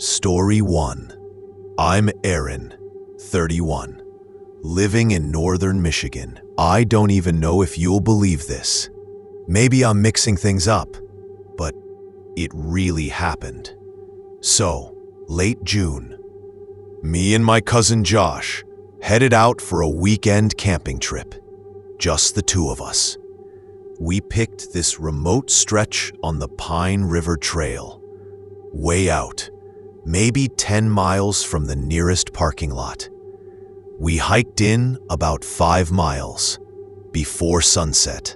Story 1. I'm Aaron, 31, living in northern Michigan. I don't even know if you'll believe this. Maybe I'm mixing things up, but it really happened. So, late June, me and my cousin Josh headed out for a weekend camping trip. Just the two of us. We picked this remote stretch on the Pine River Trail, way out, maybe 10 miles from the nearest parking lot. We hiked in about 5 miles before sunset,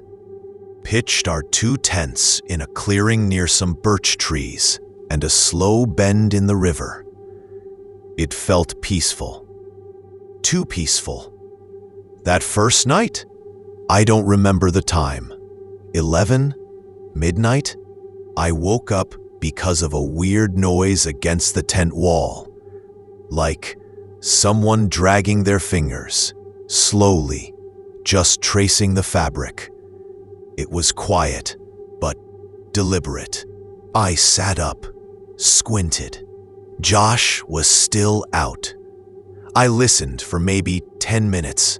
pitched our 2 tents in a clearing near some birch trees and a slow bend in the river. It felt peaceful. Too peaceful. That first night, I don't remember the time. 11? Midnight? I woke up because of a weird noise against the tent wall, like someone dragging their fingers, slowly, just tracing the fabric. It was quiet, but deliberate. I sat up, squinted. Josh was still out. I listened for maybe 10 minutes.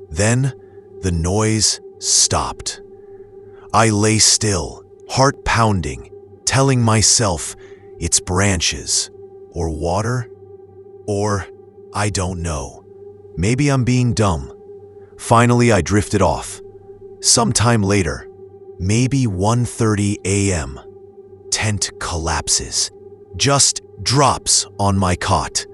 Then the noise stopped. I lay still, heart pounding, telling myself it's branches, or water, or I don't know. Maybe I'm being dumb. Finally, I drifted off. Sometime later, maybe 1:30 a.m., tent collapses, just drops on my cot.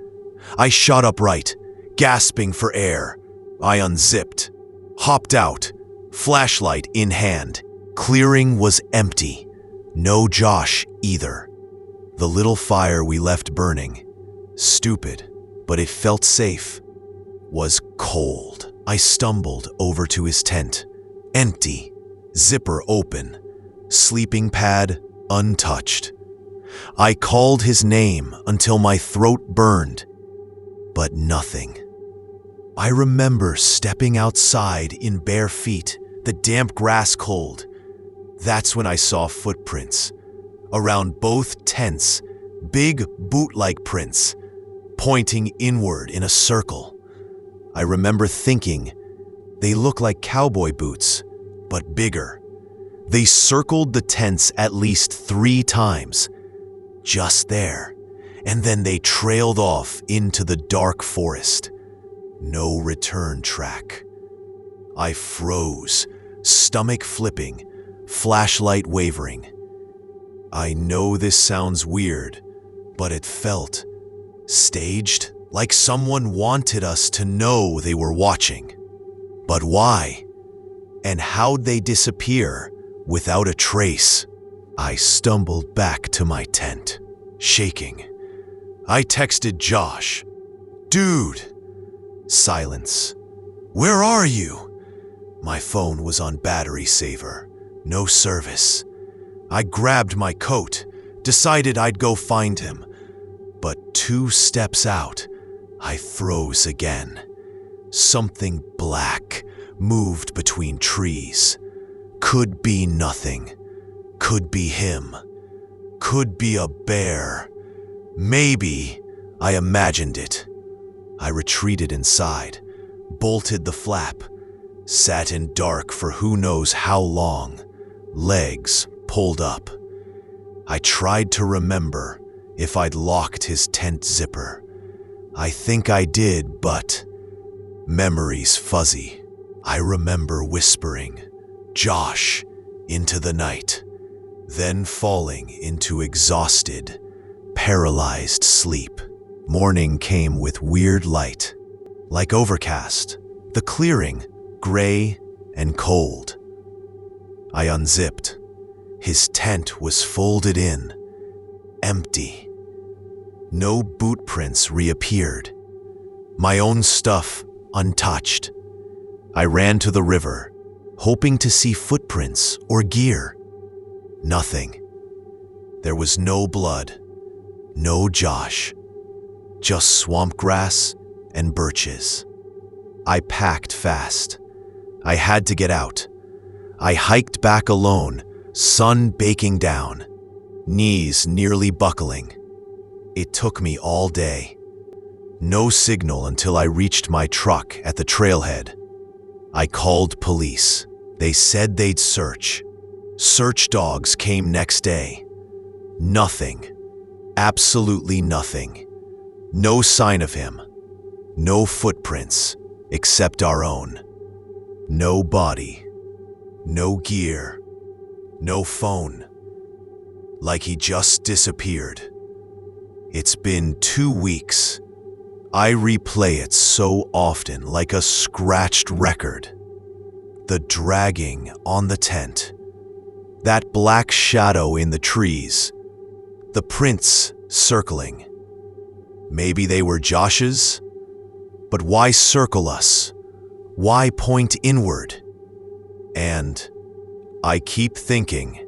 I shot upright, gasping for air. I unzipped, hopped out, flashlight in hand. Clearing was empty. No Josh either. The little fire we left burning, stupid, but it felt safe, was cold. I stumbled over to his tent. Empty, zipper open, sleeping pad untouched. I called his name until my throat burned, but nothing. I remember stepping outside in bare feet, the damp grass cold. That's when I saw footprints. Around both tents, big boot-like prints, pointing inward in a circle. I remember thinking, they look like cowboy boots, but bigger. They circled the tents at least 3 times, just there, and then they trailed off into the dark forest. No return track. I froze, stomach flipping, flashlight wavering. I know this sounds weird, but it felt staged, like someone wanted us to know they were watching. But why? And how'd they disappear without a trace? I stumbled back to my tent, shaking. I texted Josh. Dude. Silence. Where are you? My phone was on battery saver. No service. I grabbed my coat, decided I'd go find him. But 2 steps out, I froze again. Something black moved between trees. Could be nothing. Could be him. Could be a bear. Maybe I imagined it. I retreated inside, bolted the flap, sat in dark for who knows how long, legs pulled up. I tried to remember if I'd locked his tent zipper. I think I did, but memory's fuzzy. I remember whispering, Josh, into the night, then falling into exhausted, paralyzed sleep. Morning came with weird light, like overcast, the clearing, gray and cold. I unzipped. His tent was folded in, empty. No boot prints reappeared. My own stuff untouched. I ran to the river, hoping to see footprints or gear. Nothing. There was no blood, no Josh, just swamp grass and birches. I packed fast. I had to get out. I hiked back alone, sun baking down, knees nearly buckling. It took me all day. No signal until I reached my truck at the trailhead. I called police. They said they'd search. Search dogs came next day. Nothing. Absolutely nothing. No sign of him. No footprints, except our own. No body. No gear. No phone. Like he just disappeared. It's been 2 weeks. I replay it so often, like a scratched record. The dragging on the tent. That black shadow in the trees. The prints circling. Maybe they were Josh's? But why circle us? Why point inward? And I keep thinking,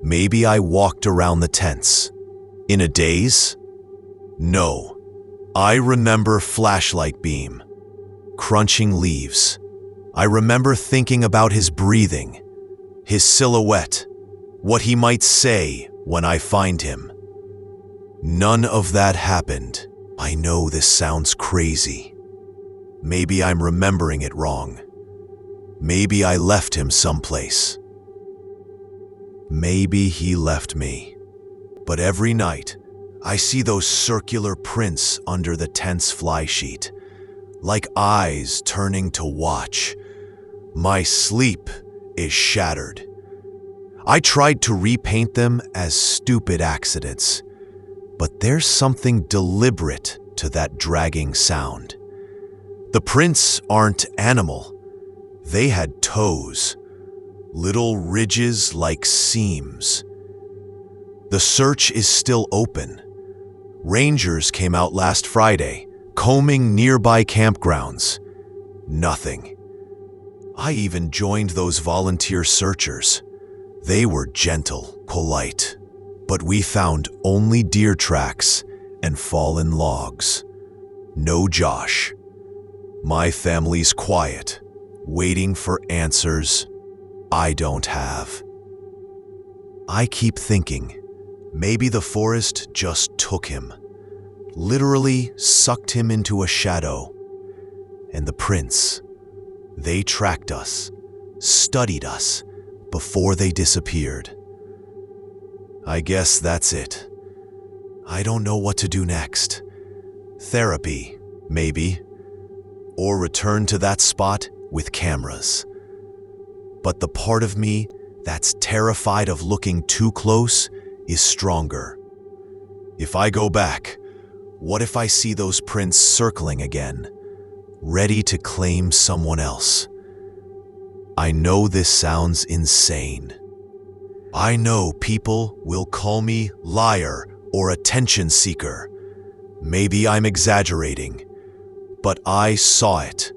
maybe I walked around the tents. In a daze? No. I remember flashlight beam, crunching leaves. I remember thinking about his breathing, his silhouette, what he might say when I find him. None of that happened. I know this sounds crazy. Maybe I'm remembering it wrong. Maybe I left him someplace. Maybe he left me. But every night, I see those circular prints under the tent's fly sheet, like eyes turning to watch. My sleep is shattered. I tried to repaint them as stupid accidents, but there's something deliberate to that dragging sound. The prints aren't animal. They had toes, little ridges like seams. The search is still open. Rangers came out last Friday, combing nearby campgrounds. Nothing. I even joined those volunteer searchers. They were gentle, polite, but we found only deer tracks and fallen logs. No Josh. My family's quiet, waiting for answers I don't have. I keep thinking, maybe the forest just took him, literally sucked him into a shadow. And the prints, they tracked us, studied us before they disappeared. I guess that's it. I don't know what to do next. Therapy, maybe. Or return to that spot with cameras. But the part of me that's terrified of looking too close is stronger. If I go back, what if I see those prints circling again, ready to claim someone else? I know this sounds insane. I know people will call me liar or attention seeker. Maybe I'm exaggerating, but I saw it.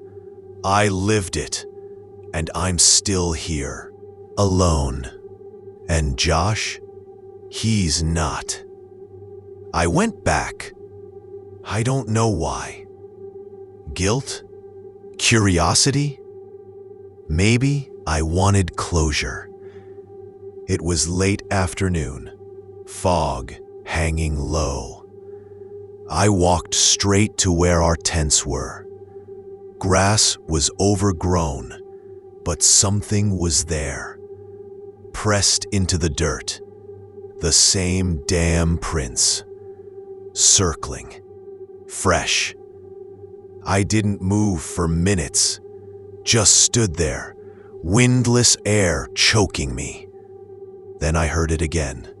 I lived it, and I'm still here, alone. And Josh? He's not. I went back. I don't know why. Guilt? Curiosity? Maybe I wanted closure. It was late afternoon, fog hanging low. I walked straight to where our tents were. Grass was overgrown, but something was there, pressed into the dirt. The same damn prints, circling, fresh. I didn't move for minutes, just stood there, windless air choking me. Then I heard it again,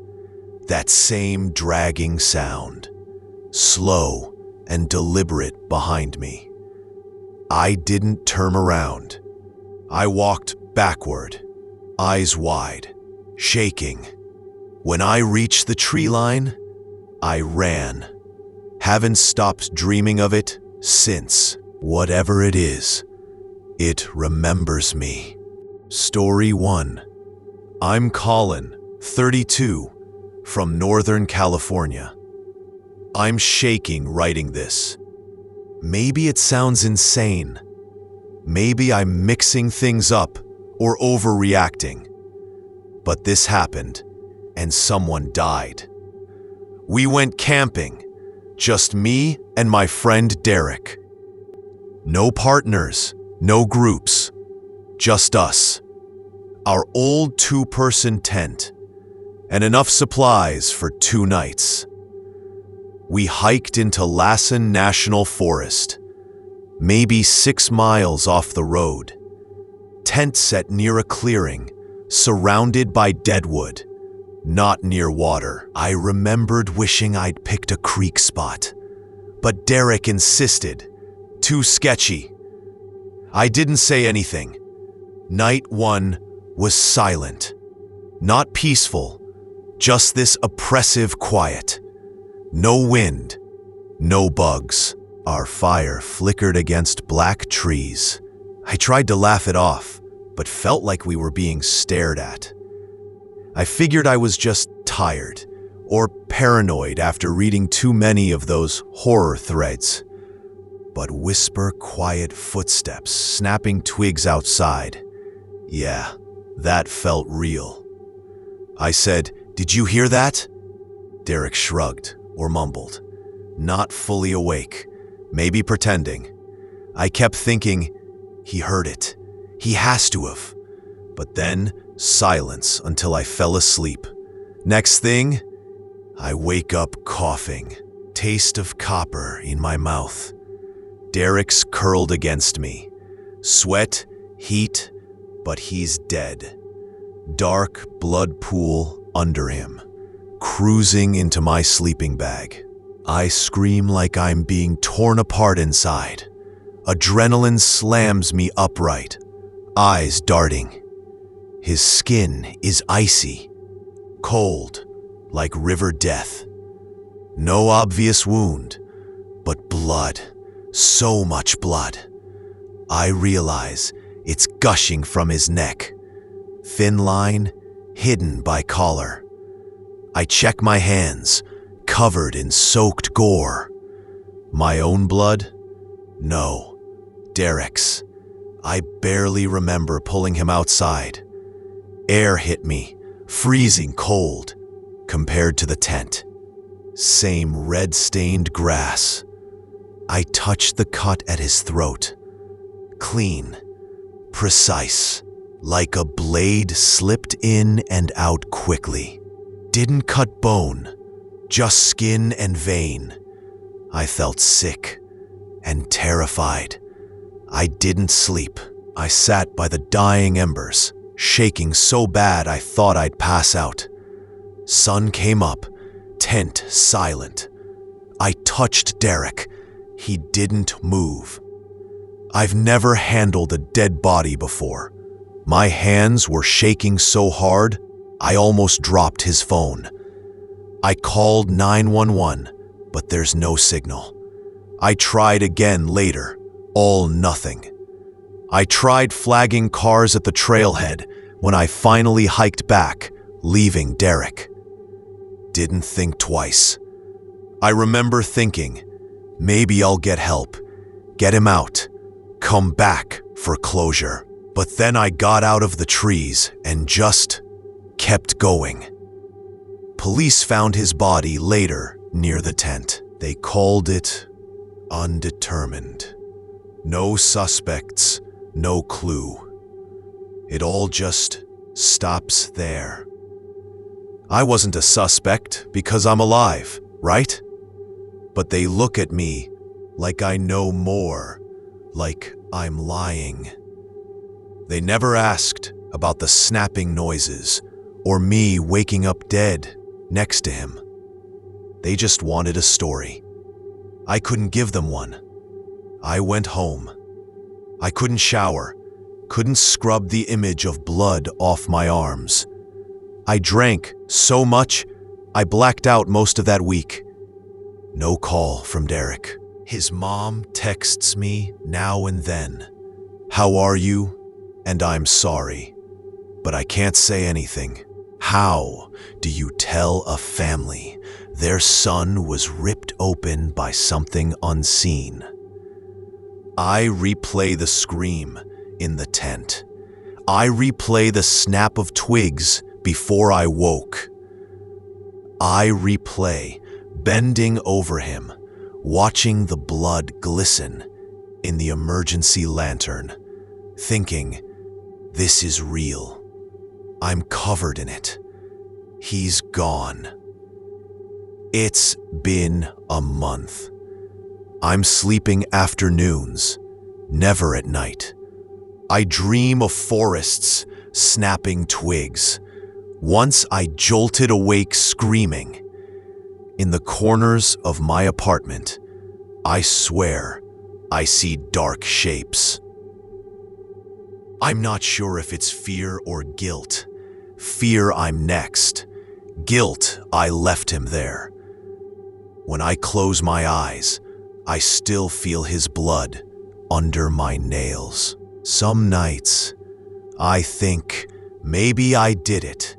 that same dragging sound, slow and deliberate behind me. I didn't turn around. I walked backward, eyes wide, shaking. When I reached the tree line, I ran. Haven't stopped dreaming of it since. Whatever it is, it remembers me. Story 1. I'm Colin, 32, from Northern California. I'm shaking writing this. Maybe it sounds insane. Maybe I'm mixing things up or overreacting. But this happened, and someone died. We went camping, Just me and my friend Derek. No partners, no groups, just us. Our old two-person tent, and enough supplies for 2 nights. We hiked into Lassen National Forest, maybe 6 miles off the road. Tent set near a clearing, surrounded by deadwood, not near water. I remembered wishing I'd picked a creek spot, but Derek insisted. Too sketchy. I didn't say anything. Night 1 was silent. Not peaceful, just this oppressive quiet. No wind, no bugs. Our fire flickered against black trees. I tried to laugh it off, but felt like we were being stared at. I figured I was just tired or paranoid after reading too many of those horror threads. But whisper quiet footsteps snapping twigs outside. Yeah, that felt real. I said, "Did you hear that?" Derek shrugged or mumbled, not fully awake, maybe pretending. I kept thinking, he heard it. He has to have. But then, silence until I fell asleep. Next thing, I wake up coughing, taste of copper in my mouth. Derek's curled against me. Sweat, heat, but he's dead. Dark blood pool under him, cruising into my sleeping bag. I scream like I'm being torn apart inside. Adrenaline slams me upright, eyes darting. His skin is icy, cold, like river death. No obvious wound, but blood, so much blood. I realize it's gushing from his neck. Thin line, hidden by collar. I check my hands, covered in soaked gore. My own blood? No, Derek's. I barely remember pulling him outside. Air hit me, freezing cold, compared to the tent. Same red-stained grass. I touched the cut at his throat. Clean, precise, like a blade slipped in and out quickly. Didn't cut bone, just skin and vein. I felt sick and terrified. I didn't sleep. I sat by the dying embers, shaking so bad I thought I'd pass out. Sun came up, tent silent. I touched Derek. He didn't move. I've never handled a dead body before. My hands were shaking so hard, I almost dropped his phone. I called 911, but there's no signal. I tried again later, all nothing. I tried flagging cars at the trailhead when I finally hiked back, leaving Derek. Didn't think twice. I remember thinking, maybe I'll get help, get him out, come back for closure. But then I got out of the trees and just kept going. Police found his body later near the tent. They called it undetermined. No suspects, no clue. It all just stops there. I wasn't a suspect because I'm alive, right? But they look at me like I know more, like I'm lying. They never asked about the snapping noises or me waking up dead next to him. They just wanted a story. I couldn't give them one. I went home. I couldn't shower, couldn't scrub the image of blood off my arms. I drank so much, I blacked out most of that week. No call from Derek. His mom texts me now and then. How are you? And I'm sorry, but I can't say anything. How do you tell a family their son was ripped open by something unseen? I replay the scream in the tent. I replay the snap of twigs before I woke. I replay bending over him, watching the blood glisten in the emergency lantern, thinking, this is real. I'm covered in it. He's gone. It's been a month. I'm sleeping afternoons, never at night. I dream of forests snapping twigs. Once I jolted awake screaming. In the corners of my apartment, I swear I see dark shapes. I'm not sure if it's fear or guilt. Fear I'm next. Guilt I left him there. When I close my eyes, I still feel his blood under my nails. Some nights, I think maybe I did it,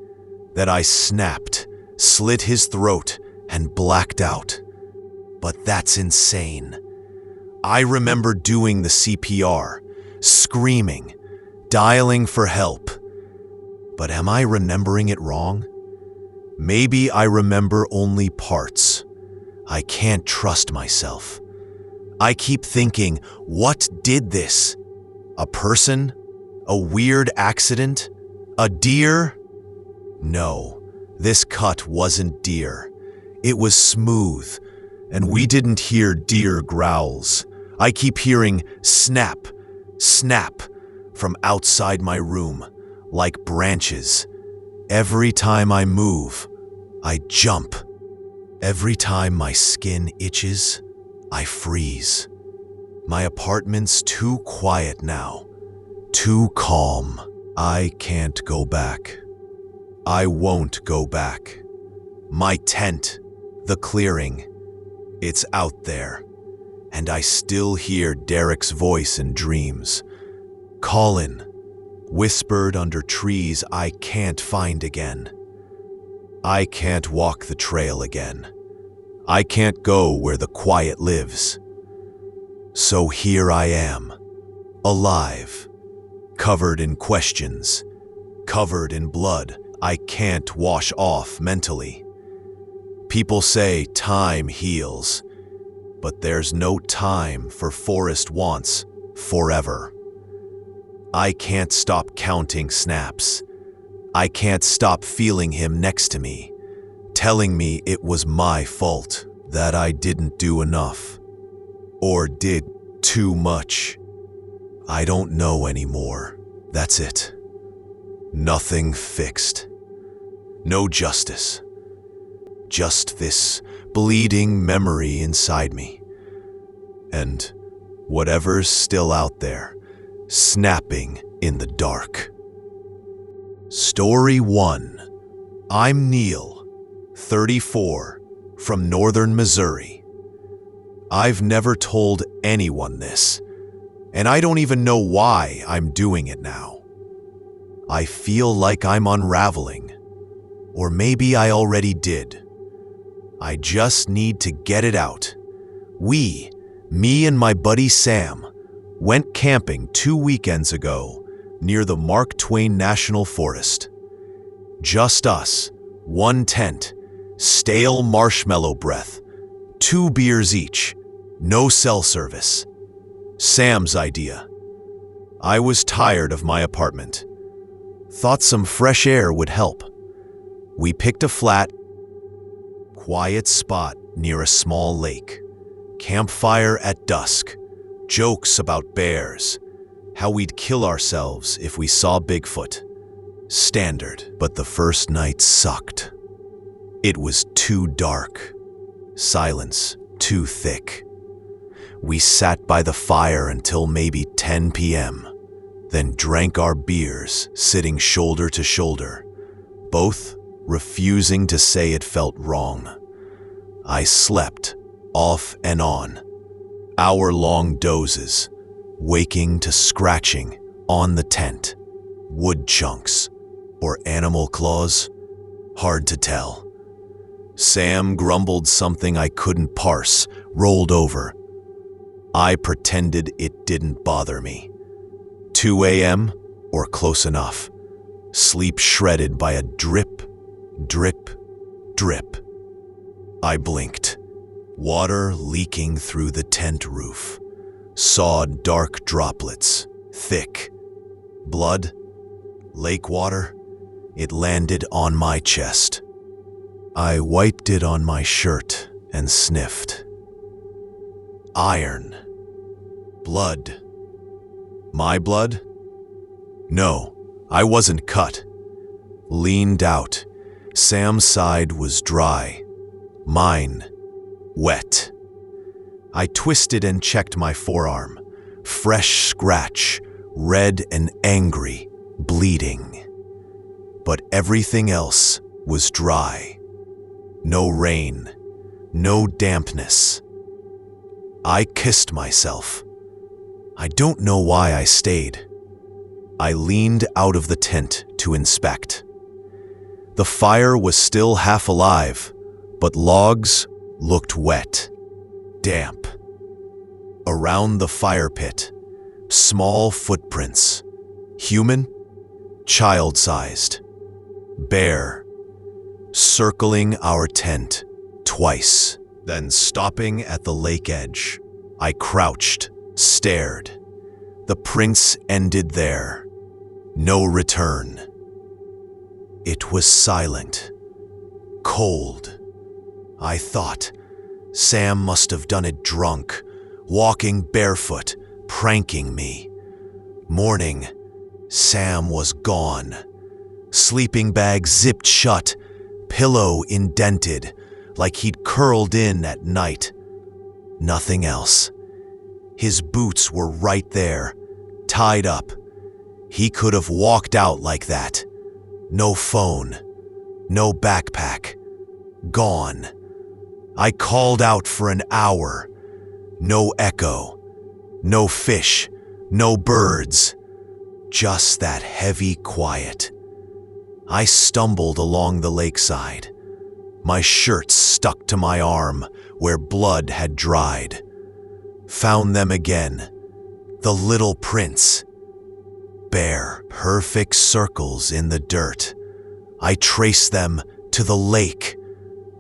that I snapped, slit his throat, and blacked out. But that's insane. I remember doing the CPR, screaming, dialing for help. But am I remembering it wrong? Maybe I remember only parts. I can't trust myself. I keep thinking, what did this? A person? A weird accident? A deer? No, this cut wasn't deer. It was smooth, and we didn't hear deer growls. I keep hearing snap, snap from outside my room, like branches. Every time I move, I jump. Every time my skin itches, I freeze. My apartment's too quiet now, too calm. I can't go back. I won't go back. My tent, the clearing, it's out there, and I still hear Derek's voice in dreams. Colin, whispered under trees I can't find again. I can't walk the trail again. I can't go where the quiet lives. So here I am, alive, covered in questions, covered in blood I can't wash off mentally. People say time heals, but there's no time for Forrest wants forever. I can't stop counting snaps. I can't stop feeling him next to me, telling me it was my fault, that I didn't do enough, or did too much. I don't know anymore. That's it. Nothing fixed. No justice. Just this bleeding memory inside me. And whatever's still out there, snapping in the dark. Story 1. I'm Neil, 34, from northern Missouri. I've never told anyone this, and I don't even know why I'm doing it now. I feel like I'm unraveling, or maybe I already did. I just need to get it out. Me and my buddy Sam, went camping 2 weekends ago near the Mark Twain National Forest. Just us, one tent, stale marshmallow breath, 2 beers each, no cell service. Sam's idea. I was tired of my apartment. Thought some fresh air would help. We picked a flat, quiet spot near a small lake. Campfire at dusk. Jokes about bears. How we'd kill ourselves if we saw Bigfoot. Standard, but the first night sucked. It was too dark. Silence too thick. We sat by the fire until maybe 10 p.m., then drank our beers, sitting shoulder to shoulder, both refusing to say it felt wrong. I slept, off and on, hour-long dozes, waking to scratching on the tent, wood chunks, or animal claws, hard to tell. Sam grumbled something I couldn't parse, rolled over. I pretended it didn't bother me. 2 a.m. or close enough. Sleep shredded by a drip, drip, drip. I blinked. Water leaking through the tent roof. Saw dark droplets, thick. Blood? Lake water? It landed on my chest. I wiped it on my shirt and sniffed. Iron. Blood. My blood? No, I wasn't cut. Leaned out. Sam's side was dry. Mine, wet. I twisted and checked my forearm. Fresh scratch, red and angry, bleeding. But everything else was dry. No rain, no dampness. I kissed myself. I don't know why I stayed. I leaned out of the tent to inspect. The fire was still half alive, but logs looked wet, damp. Around the fire pit, small footprints. Human, child-sized, bare, circling our tent twice, then stopping at the lake edge. I crouched, stared. The prints ended there. No return. It was silent, cold. I thought, Sam must have done it drunk, walking barefoot, pranking me. Morning, Sam was gone. Sleeping bag zipped shut, pillow indented, like he'd curled in at night. Nothing else. His boots were right there, tied up. He could have walked out like that. No phone, no backpack. Gone. I called out for an hour. No echo, no fish, no birds. Just that heavy quiet. I stumbled along the lakeside. My shirt stuck to my arm where blood had dried. Found them again. The little prints. Bare, perfect circles in the dirt. I traced them to the lake.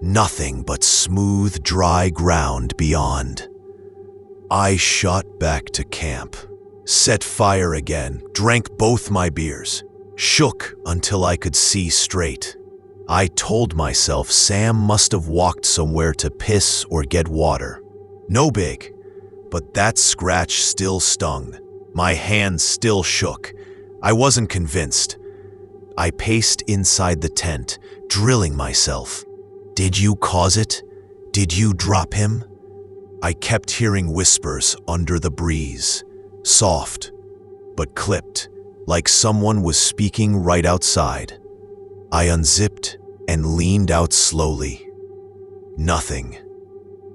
Nothing but smooth, dry ground beyond. I shot back to camp. Set fire again, drank both my beers. Shook until I could see straight. I told myself Sam must have walked somewhere to piss or get water. No big, but that scratch still stung. My hand still shook. I wasn't convinced. I paced inside the tent, drilling myself. Did you cause it? Did you drop him? I kept hearing whispers under the breeze, soft, but clipped, like someone was speaking right outside. I unzipped and leaned out slowly. Nothing.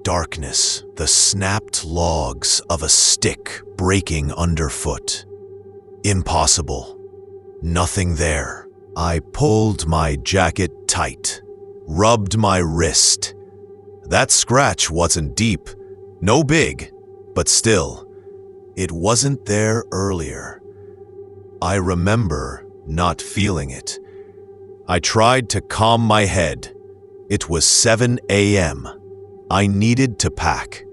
Darkness, the snapped logs of a stick breaking underfoot. Impossible. Nothing there. I pulled my jacket tight, rubbed my wrist. That scratch wasn't deep, no big, but still, it wasn't there earlier. I remember not feeling it. I tried to calm my head. It was 7 a.m. I needed to pack.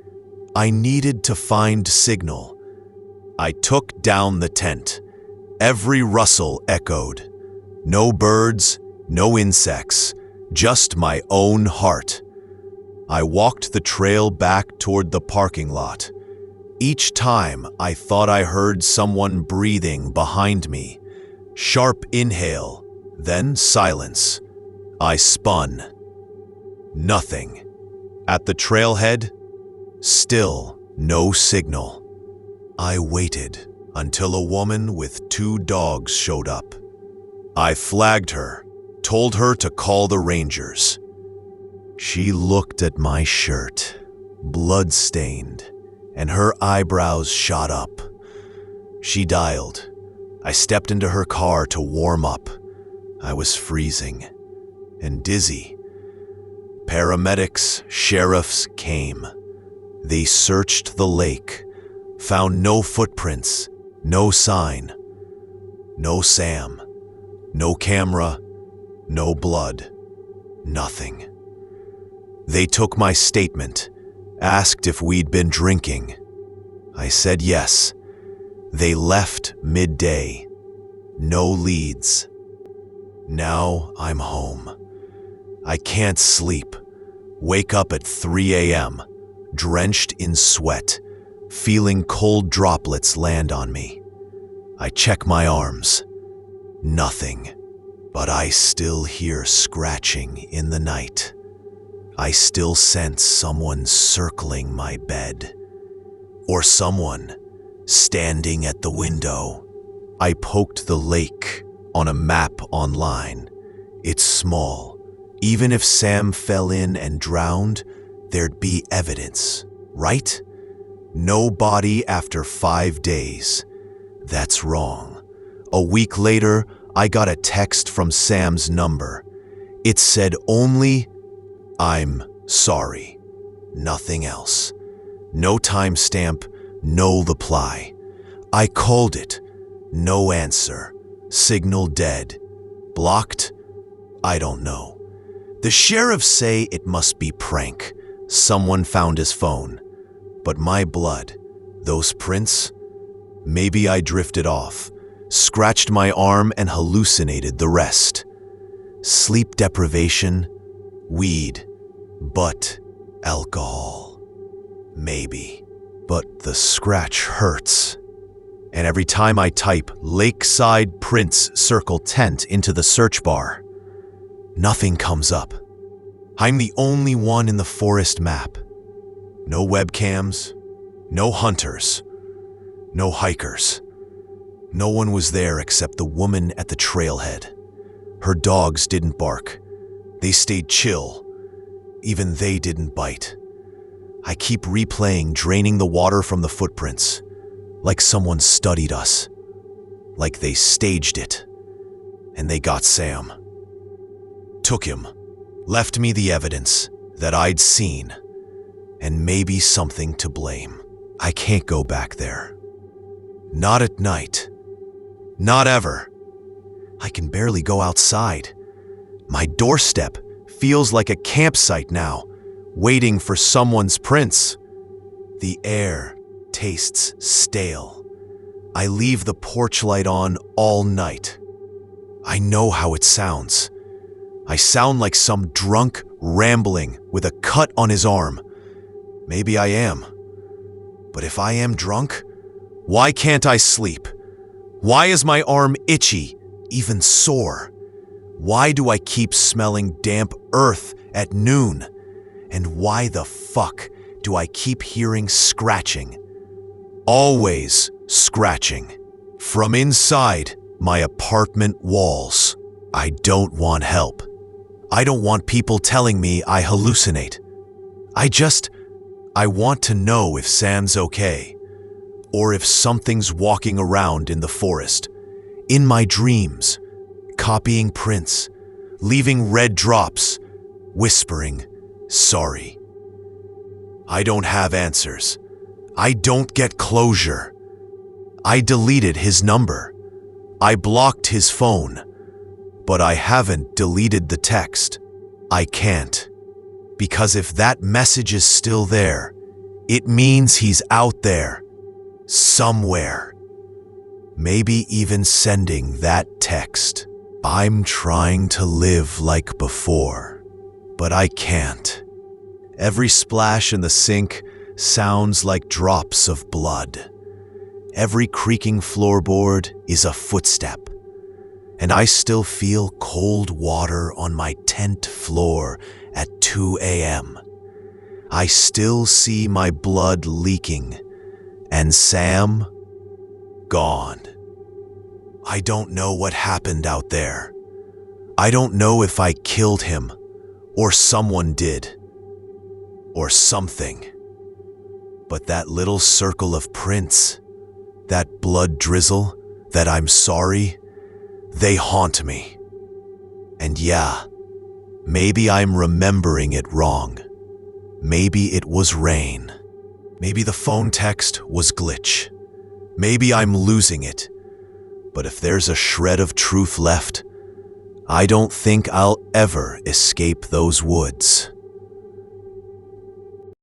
I needed to find signal. I took down the tent. Every rustle echoed. No birds, no insects, just my own heart. I walked the trail back toward the parking lot. Each time I thought I heard someone breathing behind me. Sharp inhale, then silence. I spun. Nothing. At the trailhead, still no signal. I waited until a woman with 2 dogs showed up. I flagged her, told her to call the rangers. She looked at my shirt, blood-stained, and her eyebrows shot up. She dialed. I stepped into her car to warm up. I was freezing and dizzy. Paramedics, sheriffs came. They searched the lake, found no footprints, no sign, no Sam, no camera, no blood, nothing. They took my statement, asked if we'd been drinking. I said yes. They left midday. No leads. Now I'm home. I can't sleep. Wake up at 3 a.m., drenched in sweat, feeling cold droplets land on me. I check my arms. Nothing. But I still hear scratching in the night. I still sense someone circling my bed. Or someone standing at the window. I poked the lake on a map online. It's small. Even if Sam fell in and drowned, there'd be evidence, right? No body after 5 days. That's wrong. A week later, I got a text from Sam's number. It said only, "I'm sorry." Nothing else. No timestamp, no reply. I called it. No answer. Signal dead. Blocked? I don't know. The sheriffs say it must be prank. Someone found his phone. But my blood, those prints? Maybe I drifted off, scratched my arm and hallucinated the rest. Sleep deprivation, weed, but alcohol. Maybe. But the scratch hurts. And every time I type Lakeside Prince Circle Tent into the search bar, nothing comes up. I'm the only one in the forest map. No webcams, no hunters, no hikers. No one was there except the woman at the trailhead. Her dogs didn't bark. They stayed chill. Even they didn't bite. I keep replaying draining the water from the footprints, like someone studied us, like they staged it, and they got Sam. Took him, left me the evidence that I'd seen, and maybe something to blame. I can't go back there. Not at night. Not ever. I can barely go outside. My doorstep feels like a campsite now, waiting for someone's prints. The air tastes stale. I leave the porch light on all night. I know how it sounds. I sound like some drunk rambling with a cut on his arm. Maybe I am. But if I am drunk, why can't I sleep? Why is my arm itchy, even sore? Why do I keep smelling damp earth at noon? And why the fuck do I keep hearing scratching? Always scratching. From inside my apartment walls. I don't want help. I don't want people telling me I hallucinate. I want to know if Sam's okay. Or if something's walking around in the forest. In my dreams. Copying prints. Leaving red drops. Whispering, sorry. I don't have answers. I don't get closure. I deleted his number. I blocked his phone. But I haven't deleted the text. I can't. Because if that message is still there, it means he's out there. Somewhere. Maybe even sending that text. I'm trying to live like before, but I can't. Every splash in the sink sounds like drops of blood. Every creaking floorboard is a footstep. And I still feel cold water on my tent floor at 2 a.m. I still see my blood leaking. And Sam, gone. I don't know what happened out there. I don't know if I killed him, or someone did, or something. But that little circle of prints, that blood drizzle, that I'm sorry, they haunt me. And yeah, maybe I'm remembering it wrong. Maybe it was rain. Maybe the phone text was glitch. Maybe I'm losing it. But if there's a shred of truth left, I don't think I'll ever escape those woods.